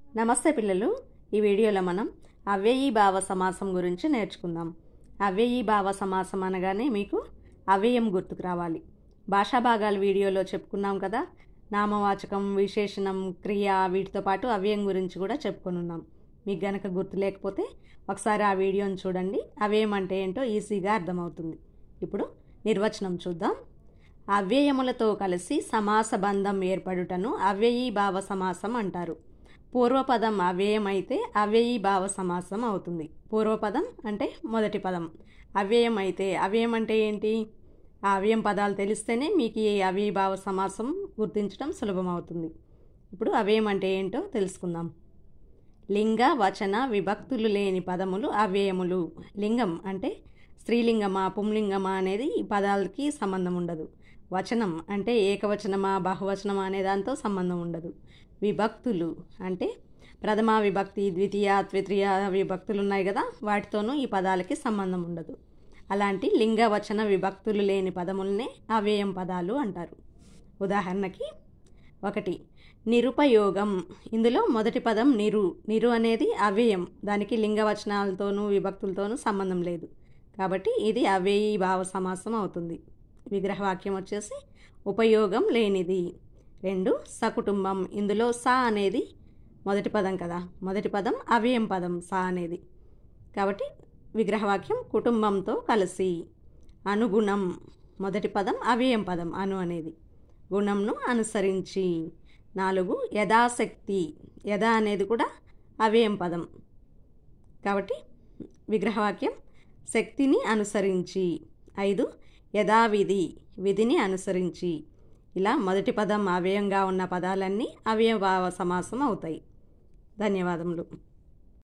నమస్తే పిల్లలు, ఈ వీడియోలో మనం అవ్యయీభావ సమాసం గురించి నేర్చుకుందాం. అవ్యయీభావ సమాసం అనగానే మీకు అవ్యయం గుర్తుకు రావాలి. భాషా భాగాల వీడియోలో చెప్పుకున్నాం కదా, నామవాచకం, విశేషణం, క్రియ, వీటితో పాటు అవ్యయం గురించి కూడా చెప్పుకున్నాం. మీకు గనక గుర్తు లేకపోతే ఒకసారి ఆ వీడియోని చూడండి. అవ్యయం అంటే ఏంటో ఈజీగా అర్థమవుతుంది. ఇప్పుడు నిర్వచనం చూద్దాం. అవ్యయములతో కలిసి సమాస బంధం ఏర్పడుటను అవ్యయీభావ సమాసం అంటారు. పూర్వపదం అవ్యయం అయితే అవ్యయీభావ సమాసం అవుతుంది. పూర్వపదం అంటే మొదటి పదం. అవ్యయం అయితే, అవ్యయం అంటే ఏంటి? ఆ అవ్యయం పదాలు తెలిస్తేనే మీకు ఈ అవ్యయీభావ సమాసం గుర్తించడం సులభం అవుతుంది. ఇప్పుడు అవ్యయం అంటే ఏంటో తెలుసుకుందాం. లింగ, వచన, విభక్తులు లేని పదములు అవ్యయములు. లింగం అంటే స్త్రీలింగమా, పుంలింగమా అనేది ఈ పదాలకి సంబంధం ఉండదు. వచనం అంటే ఏకవచనమా, బహువచనమా అనే దాంతో సంబంధం ఉండదు. విభక్తులు అంటే ప్రథమ విభక్తి, ద్వితీయ, తృతీయ విభక్తులు ఉన్నాయి కదా, వాటితోనూ ఈ పదాలకి సంబంధం ఉండదు. అలాంటి లింగ, వచన, విభక్తులు లేని పదములనే అవ్యయం పదాలు అంటారు. ఉదాహరణకి 1 నిరుపయోగం. ఇందులో మొదటి పదం నిరు. నిరు అనేది అవ్యయం. దానికి లింగ, వచనాలతోనూ విభక్తులతోనూ సంబంధం లేదు. కాబట్టి ఇది అవ్యయీభావ సమాసం అవుతుంది. విగ్రహవాక్యం వచ్చేసి ఉపయోగం లేనిది. 2 సకుటుంబం. ఇందులో స అనేది మొదటి పదం కదా, మొదటి పదం అవ్యయం పదం స అనేది. కాబట్టి విగ్రహవాక్యం కుటుంబంతో కలిసి. అనుగుణం. మొదటి పదం అవ్యయం పదం అను అనేది. గుణంను అనుసరించి. 4 యథాశక్తి. యథా అనేది కూడా అవ్యయం పదం. కాబట్టి విగ్రహవాక్యం శక్తిని అనుసరించి. 5 యథావిధి. విధిని అనుసరించి. ఇలా మొదటి పదం అవ్యయంగా ఉన్న పదాలన్నీ అవ్యయీభావ సమాసం అవుతాయి. ధన్యవాదములు.